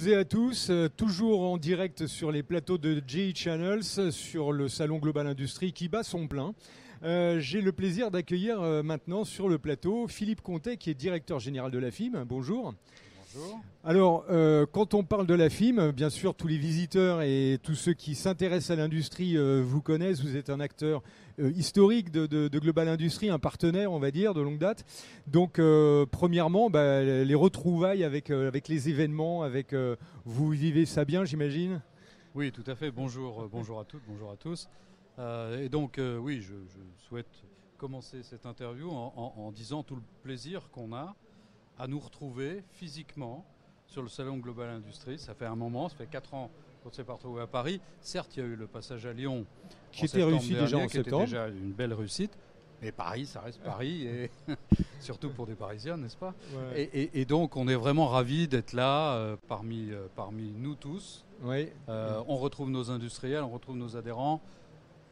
toutes et à tous, toujours en direct sur les plateaux de GE Channels, sur le salon Global Industrie qui bat son plein. J'ai le plaisir d'accueillir maintenant sur le plateau Philippe Contet qui est directeur général de la FIM. Bonjour. Bonjour. Alors, quand on parle de la FIM, bien sûr, tous les visiteurs et tous ceux qui s'intéressent à l'industrie vous connaissent. Vous êtes un acteur historique de Global Industrie, un partenaire, on va dire, de longue date. Donc, premièrement, les retrouvailles avec les événements, vous vivez ça bien, j'imagine ? Oui, tout à fait. Bonjour, bonjour à toutes, bonjour à tous. Et donc, oui, je souhaite commencer cette interview en disant tout le plaisir qu'on a à nous retrouver physiquement sur le salon Global Industrie. Ça fait un moment, ça fait 4 ans qu'on s'est pas retrouvé à Paris. Certes, il y a eu le passage à Lyon qui était réussi déjà en septembre. Qui était déjà une belle réussite. Mais Paris, ça reste Paris, et surtout pour des Parisiens, n'est-ce pas ? Ouais. Et donc, on est vraiment ravis d'être là parmi nous tous. Oui. On retrouve nos industriels, on retrouve nos adhérents,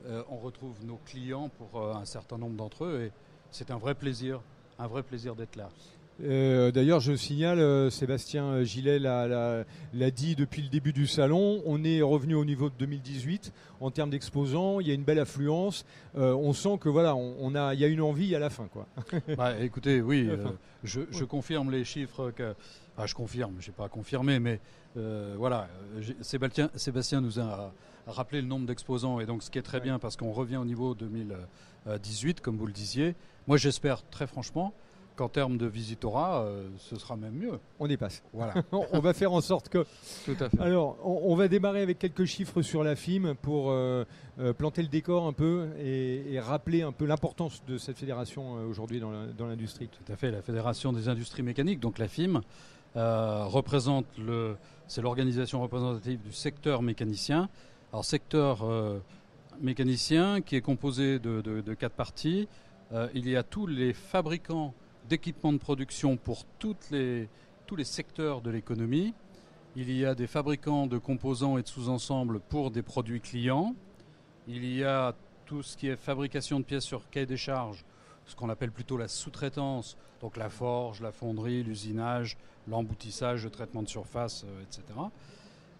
on retrouve nos clients pour un certain nombre d'entre eux. Et c'est un vrai plaisir d'être là. D'ailleurs, je signale, Sébastien Gillet l'a dit depuis le début du salon, on est revenu au niveau de 2018 en termes d'exposants, il y a une belle affluence, on sent que voilà, il y a une envie à la fin, quoi. Écoutez, oui, je confirme les chiffres je confirme, je n'ai pas confirmé, mais voilà, Sébastien nous a rappelé le nombre d'exposants, et donc ce qui est très bien parce qu'on revient au niveau 2018, comme vous le disiez. Moi, j'espère très franchement qu'en termes de visitorat, ce sera même mieux. On dépasse. Voilà. On va faire en sorte que... Tout à fait. Alors, on va démarrer avec quelques chiffres sur la FIM pour planter le décor un peu et rappeler un peu l'importance de cette fédération aujourd'hui dans l'industrie. Tout à fait. La Fédération des industries mécaniques, donc la FIM, c'est l'organisation représentative du secteur mécanicien. Alors, secteur mécanicien qui est composé de 4 parties. Il y a tous les fabricants d'équipements de production pour tous les secteurs de l'économie. Il y a des fabricants de composants et de sous-ensembles pour des produits clients. Il y a tout ce qui est fabrication de pièces sur cahier des charges, ce qu'on appelle plutôt la sous-traitance, donc la forge, la fonderie, l'usinage, l'emboutissage, le traitement de surface, etc.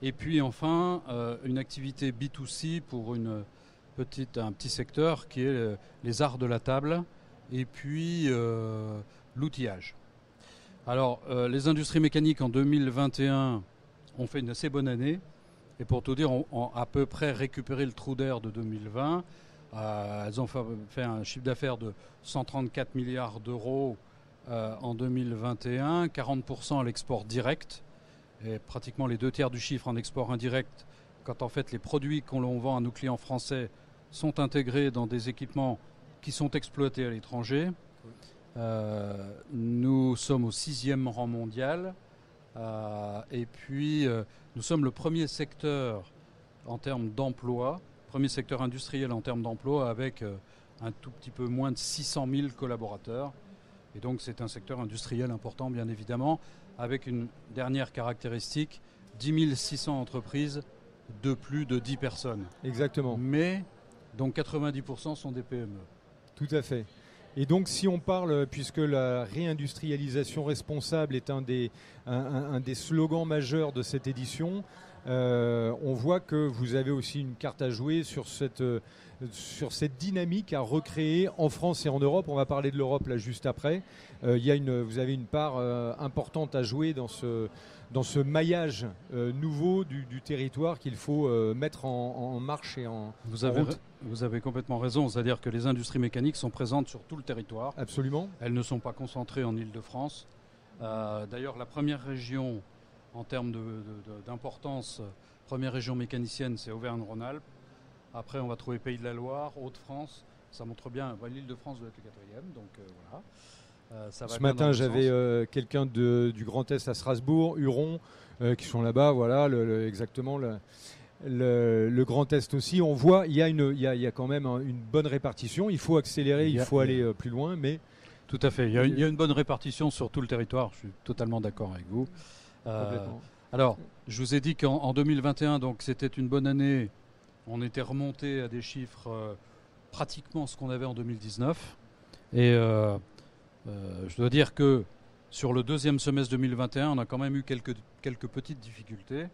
Et puis enfin, une activité B2C pour un petit secteur qui est les arts de la table, et puis l'outillage. Alors, les industries mécaniques en 2021 ont fait une assez bonne année. Et pour tout dire, ont à peu près récupéré le trou d'air de 2020. Elles ont fait un chiffre d'affaires de 134 milliards d'euros en 2021, 40% à l'export direct, et pratiquement les 2 tiers du chiffre en export indirect, quand en fait les produits qu'on vend à nos clients français sont intégrés dans des équipements qui sont exploités à l'étranger. Nous sommes au 6e rang mondial. Et puis, nous sommes le premier secteur en termes d'emploi, premier secteur industriel en termes d'emploi, avec un tout petit peu moins de 600 000 collaborateurs. Et donc, c'est un secteur industriel important, bien évidemment, avec une dernière caractéristique, 10 600 entreprises de plus de 10 personnes. Exactement. Mais, donc 90% sont des PME. Tout à fait. Et donc, si on parle, puisque la réindustrialisation responsable est un des slogans majeurs de cette édition, on voit que vous avez aussi une carte à jouer sur cette dynamique à recréer en France et en Europe. On va parler de l'Europe là juste après. Vous avez une part importante à jouer dans ce maillage nouveau du territoire qu'il faut mettre en marche et en route. Vous avez complètement raison, c'est-à-dire que les industries mécaniques sont présentes sur tout le territoire. Absolument. Elles ne sont pas concentrées en Île-de-France. D'ailleurs, la première région en termes d'importance, première région mécanicienne, c'est Auvergne-Rhône-Alpes. Après, on va trouver Pays de la Loire, Hauts-de-France. Ça montre bien, l'Île-de-France doit être le 4e, donc voilà. Ce matin, j'avais quelqu'un du Grand Est à Strasbourg, Huron, qui sont là-bas, voilà, exactement le Grand Est aussi. On voit, il y a quand même une bonne répartition. Il faut accélérer, il faut aller plus loin, mais... Tout à fait. Il y a une bonne répartition sur tout le territoire. Je suis totalement d'accord avec vous. Alors, je vous ai dit qu'en 2021, donc c'était une bonne année. On était remonté à des chiffres pratiquement ce qu'on avait en 2019. Et je dois dire que Sur le deuxième semestre 2021, on a quand même eu quelques petites difficultés.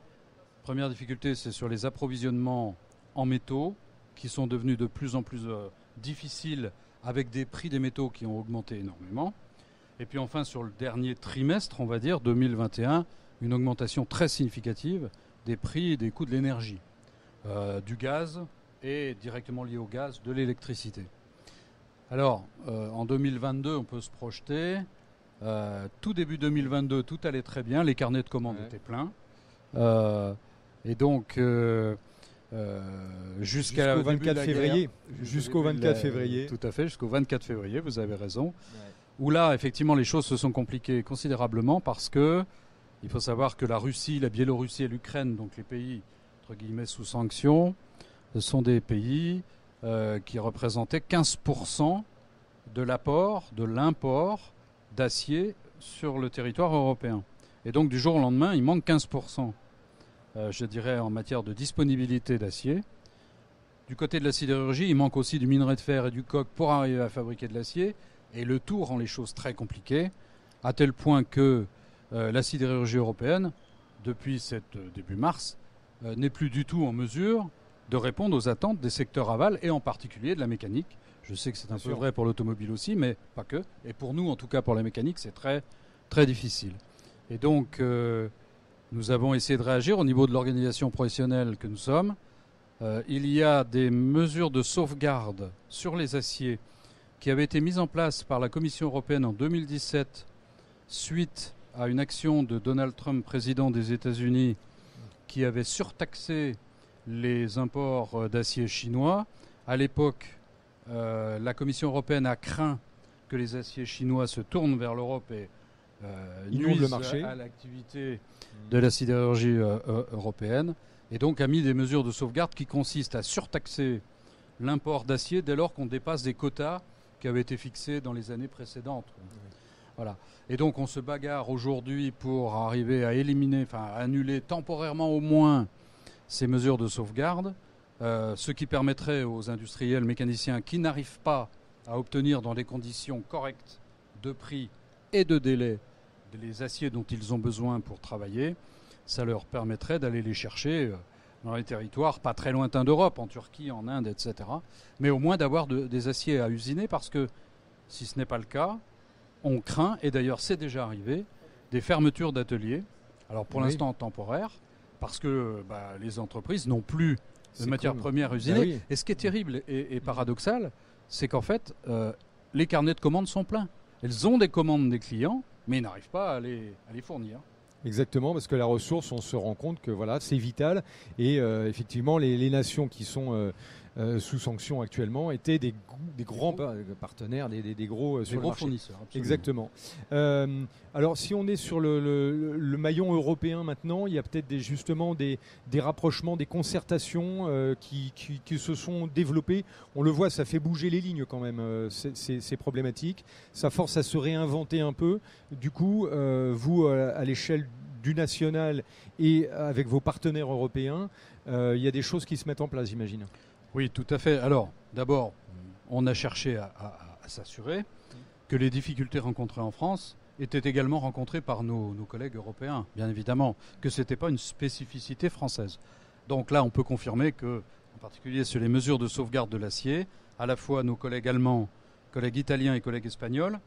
Première difficulté, c'est sur les approvisionnements en métaux, qui sont devenus de plus en plus difficiles, avec des prix des métaux qui ont augmenté énormément. Et puis enfin, sur le dernier trimestre, on va dire, 2021, une augmentation très significative des prix et des coûts de l'énergie, du gaz et directement lié au gaz, de l'électricité. Alors, en 2022, on peut se projeter. Tout début 2022, tout allait très bien. Les carnets de commandes étaient pleins. Et donc, jusqu'au 24 février. Jusqu'au 24 février. Tout à fait, jusqu'au 24 février, vous avez raison. Où là, effectivement, les choses se sont compliquées considérablement parce que il faut savoir que la Russie, la Biélorussie et l'Ukraine, donc les pays, entre guillemets, sous sanctions, ce sont des pays qui représentaient 15% de l'apport, de l'import d'acier sur le territoire européen. Et donc, du jour au lendemain, il manque 15%, je dirais, en matière de disponibilité d'acier. Du côté de la sidérurgie, il manque aussi du minerai de fer et du coke pour arriver à fabriquer de l'acier. Et le tout rend les choses très compliquées, à tel point que la sidérurgie européenne, depuis début mars, n'est plus du tout en mesure de répondre aux attentes des secteurs aval, et en particulier de la mécanique. Je sais que c'est un peu vrai pour l'automobile aussi, mais pas que. Et pour nous, en tout cas pour la mécanique, c'est très, très difficile. Et donc, nous avons essayé de réagir au niveau de l'organisation professionnelle que nous sommes. Il y a des mesures de sauvegarde sur les aciers qui avaient été mises en place par la Commission européenne en 2017 suite à une action de Donald Trump, président des États-Unis, qui avait surtaxé les imports d'acier chinois. À l'époque, la Commission européenne a craint que les aciers chinois se tournent vers l'Europe et nuisent à l'activité de la sidérurgie européenne, et donc a mis des mesures de sauvegarde qui consistent à surtaxer l'import d'acier dès lors qu'on dépasse des quotas qui avaient été fixés dans les années précédentes. Voilà. Et donc on se bagarre aujourd'hui pour arriver à éliminer, à annuler temporairement au moins ces mesures de sauvegarde, ce qui permettrait aux industriels mécaniciens qui n'arrivent pas à obtenir dans des conditions correctes de prix et de délai les aciers dont ils ont besoin pour travailler, ça leur permettrait d'aller les chercher dans les territoires pas très lointains d'Europe, en Turquie, en Inde, etc. Mais au moins d'avoir des aciers à usiner, parce que si ce n'est pas le cas, on craint, et d'ailleurs c'est déjà arrivé, des fermetures d'ateliers, alors pour l'instant temporaires, parce que les entreprises n'ont plus de matières premières usinées. Et ce qui est terrible et paradoxal, c'est qu'en fait, les carnets de commandes sont pleins. Elles ont des commandes des clients, mais ils n'arrivent pas à les fournir. Exactement, parce que la ressource, on se rend compte que c'est vital. Et effectivement, les nations qui sont sous sanction actuellement étaient des grands partenaires, des gros sur le marché. Fournisseurs. Absolument. Exactement. Alors, si on est sur le maillon européen maintenant, il y a peut-être justement des rapprochements, des concertations qui se sont développées. On le voit, ça fait bouger les lignes quand même, ces problématiques. Ça force à se réinventer un peu. Du coup, vous, à l'échelle du national et avec vos partenaires européens, il y a des choses qui se mettent en place, j'imagine. Oui, tout à fait. Alors, d'abord, on a cherché à s'assurer que les difficultés rencontrées en France étaient également rencontrées par nos collègues européens, bien évidemment, que ce n'était pas une spécificité française. Donc là, on peut confirmer que, en particulier sur les mesures de sauvegarde de l'acier, à la fois nos collègues allemands, collègues italiens et collègues espagnols,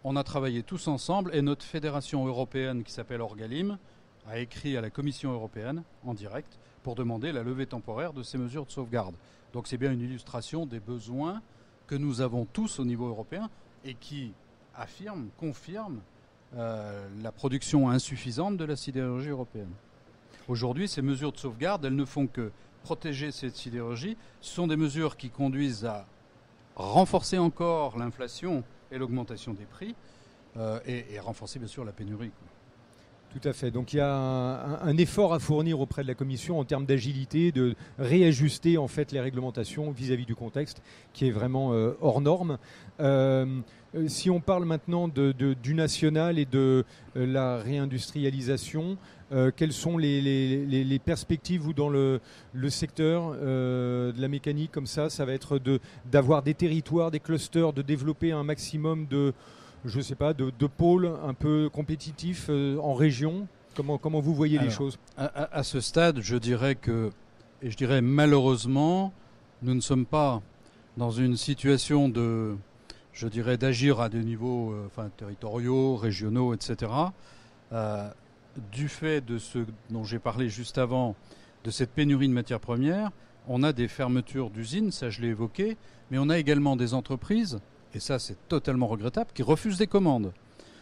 on a travaillé tous ensemble, et notre fédération européenne qui s'appelle Orgalim a écrit à la Commission européenne en direct pour demander la levée temporaire de ces mesures de sauvegarde. Donc c'est bien une illustration des besoins que nous avons tous au niveau européen et qui confirme la production insuffisante de la sidérurgie européenne. Aujourd'hui, ces mesures de sauvegarde, elles ne font que protéger cette sidérurgie. Ce sont des mesures qui conduisent à renforcer encore l'inflation et l'augmentation des prix et renforcer bien sûr la pénurie. Tout à fait. Donc il y a un effort à fournir auprès de la Commission en termes d'agilité, de réajuster en fait les réglementations vis-à-vis du contexte qui est vraiment hors norme. Si on parle maintenant du national et de la réindustrialisation, quelles sont les perspectives ou dans le secteur de la mécanique comme ça va être d'avoir des territoires, des clusters, de développer un maximum je ne sais pas, de pôles un peu compétitifs en région? Comment vous voyez les choses? À ce stade, je dirais malheureusement, nous ne sommes pas dans une situation d'agir à des niveaux territoriaux, régionaux, etc. Du fait de ce dont j'ai parlé juste avant, de cette pénurie de matières premières, on a des fermetures d'usines, ça je l'ai évoqué, mais on a également des entreprises, et ça c'est totalement regrettable, qui refusent des commandes.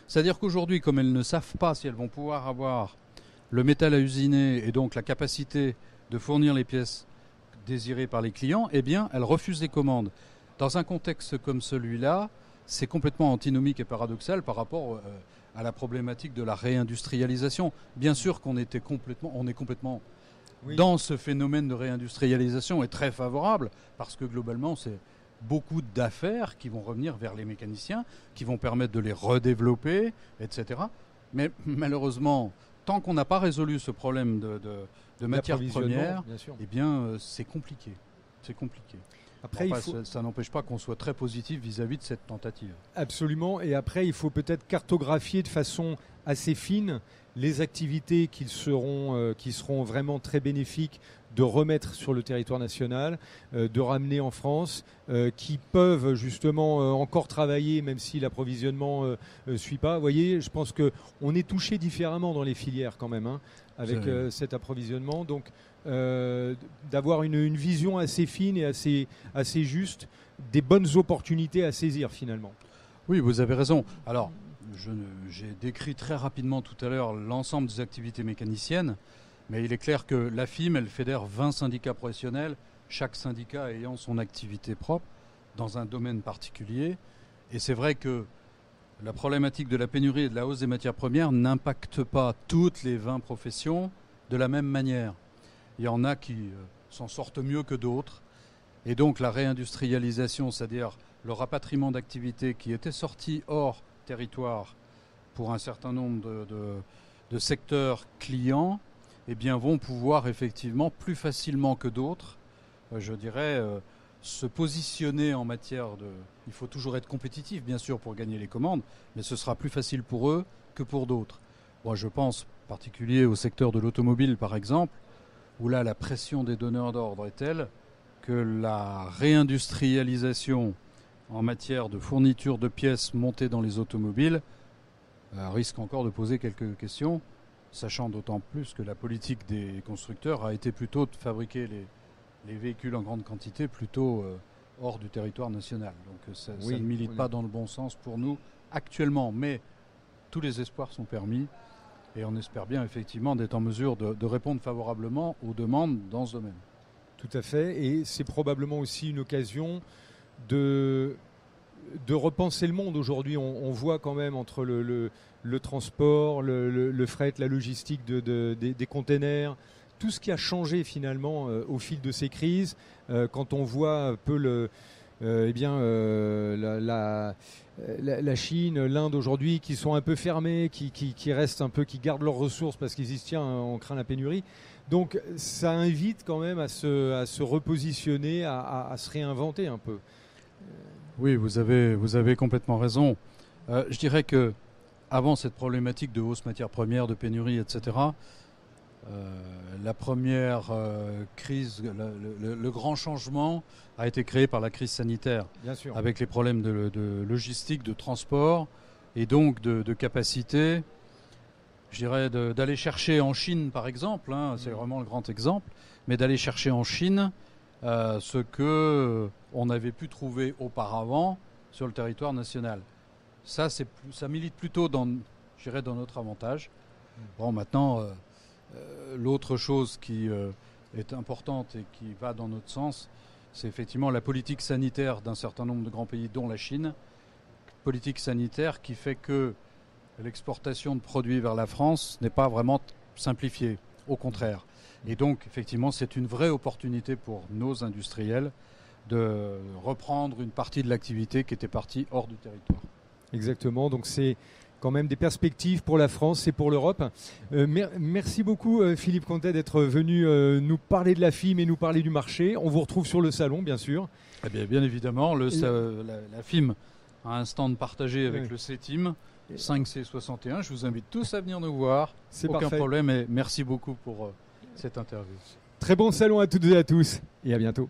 C'est-à-dire qu'aujourd'hui, comme elles ne savent pas si elles vont pouvoir avoir le métal à usiner et donc la capacité de fournir les pièces désirées par les clients, eh bien, elles refusent des commandes. Dans un contexte comme celui-là, c'est complètement antinomique et paradoxal par rapport à la problématique de la réindustrialisation. Bien sûr qu'on est complètement oui, dans ce phénomène de réindustrialisation, est très favorable parce que globalement, c'est beaucoup d'affaires qui vont revenir vers les mécaniciens, qui vont permettre de les redévelopper, etc. Mais malheureusement, tant qu'on n'a pas résolu ce problème de matières premières, eh bien, c'est compliqué. C'est compliqué. Après, ça n'empêche pas qu'on soit très positif vis-à-vis de cette tentative. Absolument. Et après, il faut peut-être cartographier de façon assez fine les activités qui seront vraiment très bénéfiques de remettre sur le territoire national, de ramener en France, qui peuvent justement encore travailler même si l'approvisionnement ne suit pas. Vous voyez, je pense qu'on est touché différemment dans les filières quand même, avec cet approvisionnement. Donc, d'avoir une vision assez fine et assez juste, des bonnes opportunités à saisir finalement. Oui, vous avez raison. Alors, j'ai décrit très rapidement tout à l'heure l'ensemble des activités mécaniciennes, mais il est clair que l'AFIM, elle fédère 20 syndicats professionnels, chaque syndicat ayant son activité propre dans un domaine particulier. Et c'est vrai que la problématique de la pénurie et de la hausse des matières premières n'impacte pas toutes les 20 professions de la même manière. Il y en a qui s'en sortent mieux que d'autres. Et donc la réindustrialisation, c'est-à-dire le rapatriement d'activités qui étaient sorties hors territoire pour un certain nombre de secteurs clients, eh bien, vont pouvoir effectivement plus facilement que d'autres, je dirais, se positionner en matière de... Il faut toujours être compétitif, bien sûr, pour gagner les commandes, mais ce sera plus facile pour eux que pour d'autres. Moi, je pense en particulier au secteur de l'automobile, par exemple, où là, la pression des donneurs d'ordre est telle que la réindustrialisation en matière de fourniture de pièces montées dans les automobiles risque encore de poser quelques questions, sachant d'autant plus que la politique des constructeurs a été plutôt de fabriquer les véhicules en grande quantité plutôt hors du territoire national. Donc ça ne milite pas dans le bon sens pour nous actuellement, mais tous les espoirs sont permis et on espère bien effectivement d'être en mesure de répondre favorablement aux demandes dans ce domaine. Tout à fait, et c'est probablement aussi une occasion de repenser le monde. Aujourd'hui, on voit quand même entre le transport, le fret, la logistique des containers, tout ce qui a changé finalement au fil de ces crises, quand on voit un peu la Chine, l'Inde aujourd'hui qui sont un peu fermés, qui restent un peu, qui gardent leurs ressources parce qu'ils disent tiens, on craint la pénurie. Donc ça invite quand même à se repositionner, à se réinventer un peu. Oui, vous avez complètement raison. Je dirais que avant cette problématique de hausse matières premières, de pénurie, etc., la première crise, le grand changement a été créé par la crise sanitaire, bien sûr, avec les problèmes de logistique, de transport et donc de capacité, je dirais, d'aller chercher en Chine, par exemple, c'est vraiment le grand exemple, mais d'aller chercher en Chine ce que on avait pu trouver auparavant sur le territoire national. Ça milite plutôt dans notre avantage. Bon, maintenant, l'autre chose qui est importante et qui va dans notre sens, c'est effectivement la politique sanitaire d'un certain nombre de grands pays, dont la Chine. Politique sanitaire qui fait que l'exportation de produits vers la France n'est pas vraiment simplifiée, au contraire. Et donc, effectivement, c'est une vraie opportunité pour nos industriels de reprendre une partie de l'activité qui était partie hors du territoire. Exactement, donc c'est quand même des perspectives pour la France et pour l'Europe. Merci beaucoup Philippe Contet d'être venu nous parler de la FIM et nous parler du marché. On vous retrouve sur le salon, bien sûr. Eh bien évidemment, la FIM un stand partagé avec le C-Team 5C61. Je vous invite tous à venir nous voir. C'est aucun parfait. problème et merci beaucoup pour cette interview. Très bon salon à toutes et à tous et à bientôt.